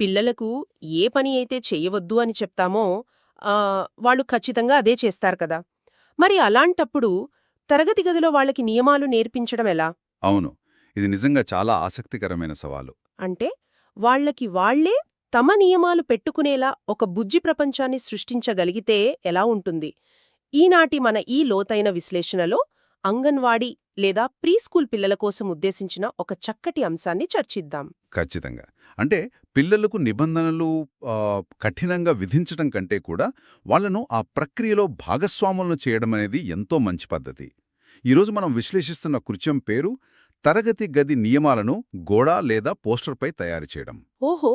పిల్లలకు ఏ పని అయితే చెయ్యవద్దు అని చెప్తామో వాళ్ళు ఖచ్చితంగా అదే చేస్తారు కదా. మరి అలాంటప్పుడు తరగతి గదిలో వాళ్ళకి నియమాలు నేర్పించడం ఎలా? అవును. ఇది నిజంగా చాలా ఆసక్తికరమైన సవాలు. అంటే వాళ్ళకి వాళ్ళే తమ నియమాలు పెట్టుకునేలా ఒక బుజ్జి ప్రపంచాన్ని సృష్టించగలిగితే ఎలా ఉంటుంది? ఈనాటి మన ఈ లోతైన విశ్లేషణలో అంగన్వాడీ లేదా ప్రీస్కూల్ పిల్లల కోసం ఉద్దేశించిన ఒక చక్కటి అంశాన్ని చర్చిద్దాం. ఖచ్చితంగా. అంటే పిల్లలకు నిబంధనలు కఠినంగా విధించడం కంటే కూడా వాళ్ళను ఆ ప్రక్రియలో భాగస్వాములను చేయడమనేది ఎంతో మంచి పద్ధతి. ఈరోజు మనం విశ్లేషిస్తున్న కృత్యం పేరు తరగతి గది నియమాలను గోడ లేదా పోస్టర్పై తయారు చేయడం. ఓహో,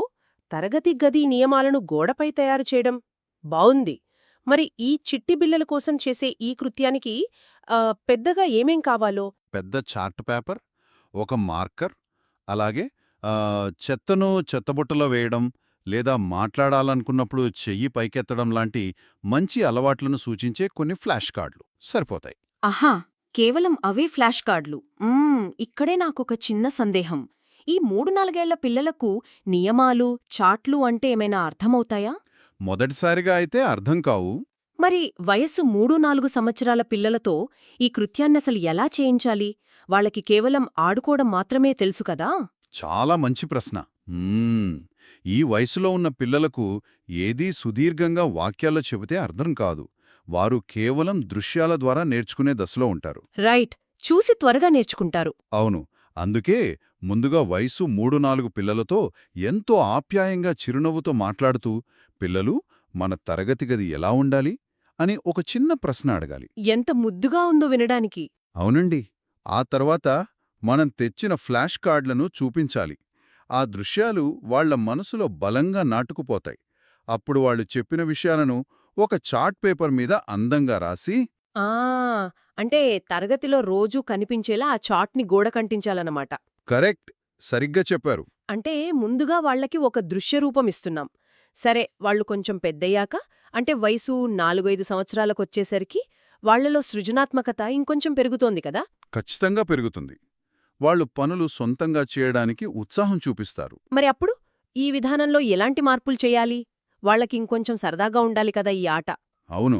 తరగతి గది నియమాలను గోడపై తయారు చేయడం బావుంది. మరి ఈ చిట్టి బిళ్ళల కోసం చేసే ఈ కృత్యానికి పెద్దగా ఏమేం కావాలో? పెద్ద చార్ట్ పేపర్, ఒక మార్కర్, అలాగే చెత్తను చెత్తబుట్టలో వేయడం లేదా మాట్లాడాలనుకున్నప్పుడు చెయ్యి పైకెత్తడం లాంటి మంచి అలవాట్లను సూచించే కొన్ని ఫ్లాష్ కార్డులు సరిపోతాయి. ఆహా, కేవలం అవే ఫ్లాష్ కార్డులు. ఇక్కడే నాకొక చిన్న సందేహం. ఈ 3-4 పిల్లలకు నియమాలు, చార్ట్లు అంటే ఏమైనా అర్థమవుతాయా? మొదటిసారిగా అయితే అర్థం కావు. మరి వయస్సు 3-4 సంవత్సరాల పిల్లలతో ఈ కృత్యాన్నసలు ఎలా చేయించాలి? వాళ్ళకి కేవలం ఆడుకోవడం మాత్రమే తెలుసు కదా? చాలా మంచి ప్రశ్న. ఈ వయసులో ఉన్న పిల్లలకు ఏదీ సుదీర్ఘంగా వాక్యాల్లో చెబితే అర్థం కాదు. వారు కేవలం దృశ్యాల ద్వారా నేర్చుకునే దశలో ఉంటారు. రైట్, చూసి త్వరగా నేర్చుకుంటారు. అవును. అందుకే ముందుగా వయసు 3-4 పిల్లలతో ఎంతో ఆప్యాయంగా చిరునవ్వుతో మాట్లాడుతూ, పిల్లలు, మన తరగతి గది ఎలా ఉండాలి అని ఒక చిన్న ప్రశ్న అడగాలి. ఎంత ముద్దుగా ఉందో వినడానికి. అవునండి. ఆ తర్వాత మనం తెచ్చిన ఫ్లాష్ కార్డులను చూపించాలి. ఆ దృశ్యాలు వాళ్ల మనసులో బలంగా నాటుకుపోతాయి. అప్పుడు వాళ్ళు చెప్పిన విషయాలను ఒక చార్ట్ పేపర్ మీద అందంగా రాసి ఆ అంటే తరగతిలో రోజూ కనిపించేలా ఆ చార్ట్ని గోడ కంటించాలన్నమాట. కరెక్ట్, సరిగ్గా చెప్పారు. అంటే ముందుగా వాళ్ళకి ఒక దృశ్యరూపం ఇస్తున్నాం. సరే, వాళ్ళు కొంచెం పెద్దయ్యాక, అంటే వయసు 4-5 సంవత్సరాలకొచ్చేసరికి వాళ్లలో సృజనాత్మకత ఇంకొంచెం పెరుగుతోంది కదా? ఖచ్చితంగా పెరుగుతుంది. వాళ్ళు పనులు సొంతంగా చేయడానికి ఉత్సాహం చూపిస్తారు. మరి అప్పుడు ఈ విధానంలో ఎలాంటి మార్పులు చేయాలి? వాళ్ళకి ఇంకొంచెం సరదాగా ఉండాలి కదా ఈ ఆట. అవును.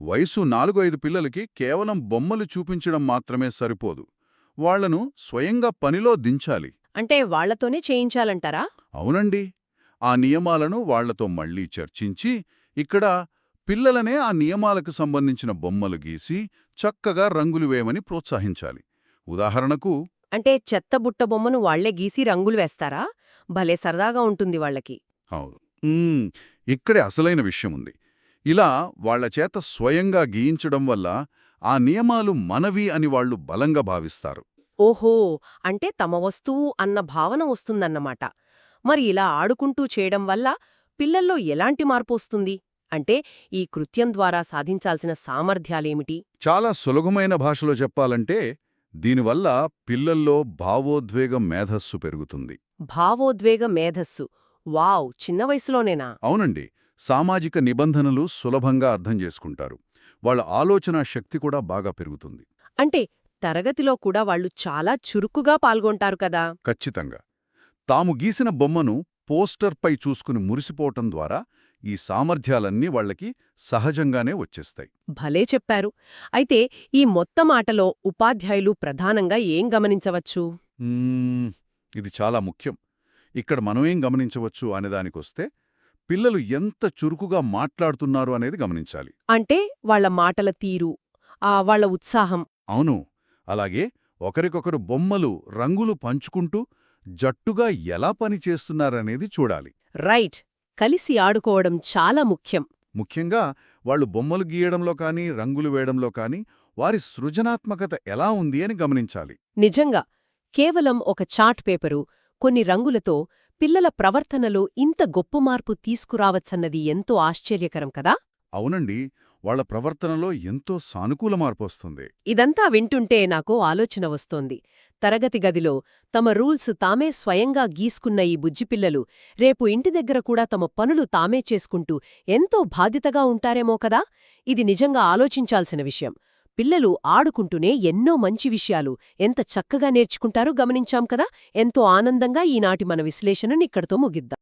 వయసు 4-5 పిల్లలకి కేవలం బొమ్మలు చూపించడం మాత్రమే సరిపోదు. వాళ్లను స్వయంగా పనిలో దించాలి. అంటే వాళ్లతోనే చేయించాలంటారా? అవునండి. ఆ నియమాలను వాళ్లతో మళ్లీ చర్చించి, ఇక్కడ పిల్లలనే ఆ నియమాలకు సంబంధించిన బొమ్మలు గీసి చక్కగా రంగులు వేయమని ప్రోత్సహించాలి. ఉదాహరణకు, అంటే చెత్త బుట్ట బొమ్మను వాళ్లే గీసి రంగులు వేస్తారా? భలే సరదాగా ఉంటుంది వాళ్ళకి. అవును. ఇక్కడే అసలైన విషయముంది. ఇలా వాళ్ల చేత స్వయంగా గీయించడం వల్ల ఆ నియమాలు మనవి అని వాళ్లు బలంగా భావిస్తారు. ఓహో, అంటే తమ వస్తువు అన్న భావన వస్తుందన్నమాట. మరి ఇలా ఆడుకుంటూ చేయడం వల్ల పిల్లల్లో ఎలాంటి మార్పు వస్తుంది? అంటే ఈ కృత్యం ద్వారా సాధించాల్సిన సామర్థ్యాలేమిటి? చాలా సులభమైన భాషలో చెప్పాలంటే, దీనివల్ల పిల్లల్లో భావోద్వేగ మేధస్సు పెరుగుతుంది. భావోద్వేగ మేధస్సు. వావ్, చిన్న వయసులోనేనా? అవునండి. సామాజిక నిబంధనలు సులభంగా అర్థం చేసుకుంటారు. వాళ్ళ ఆలోచనా శక్తి కూడా బాగా పెరుగుతుంది. అంటే తరగతిలో కూడా వాళ్ళు చాలా చురుకుగా పాల్గొంటారు కదా? ఖచ్చితంగా. తాము గీసిన బొమ్మను పోస్టర్పై చూసుకుని మురిసిపోవటం ద్వారా ఈ సామర్థ్యాలన్నీ వాళ్లకి సహజంగానే వచ్చేస్తాయి. భలే చెప్పారు. అయితే ఈ మొత్తం ఆటలో ఉపాధ్యాయులు ప్రధానంగా ఏం గమనించవచ్చు? ఇది చాలా ముఖ్యం. ఇక్కడ మనమేం గమనించవచ్చు అనేదానికొస్తే, పిల్లలు ఎంత చురుకుగా మాట్లాడుతున్నారు అనేది గమనించాలి. అంటే వాళ్ల మాటల తీరు, వాళ్ల ఉత్సాహం. అవును. అలాగే ఒకరికొకరు బొమ్మలు, రంగులు పంచుకుంటూ జట్టుగా ఎలా పనిచేస్తున్నారనేది చూడాలి. రైట్, కలిసి ఆడుకోవడం చాలా ముఖ్యం. ముఖ్యంగా వాళ్ళు బొమ్మలు గీయడంలో కానీ, రంగులు వేయడంలో కానీ వారి సృజనాత్మకత ఎలా ఉంది అని గమనించాలి. నిజంగా, కేవలం ఒక చార్ట్ పేపరు, కొన్ని రంగులతో పిల్లల ప్రవర్తనలో ఇంత గొప్ప మార్పు తీసుకురావచ్చన్నది ఎంతో ఆశ్చర్యకరం కదా? అవునండి. వాళ్ల ప్రవర్తనలో ఎంతో సానుకూల మార్పు వస్తుంది. ఇదంతా వింటుంటే నాకు ఆలోచన వస్తోంది. తరగతి గదిలో తమ రూల్స్ తామే స్వయంగా గీసుకున్న ఈ బుజ్జిపిల్లలు రేపు ఇంటి దగ్గర కూడా తమ పనులు తామే చేసుకుంటూ ఎంతో బాధ్యతగా ఉంటారేమో కదా? ఇది నిజంగా ఆలోచించాల్సిన విషయం. పిల్లలు ఆడుకుంటూనే ఎన్నో మంచి విషయాలు ఎంత చక్కగా నేర్చుకుంటారో గమనించాం కదా? ఎంతో ఆనందంగా ఈనాటి మన విశ్లేషణనిక్కడితో ముగిద్దాం.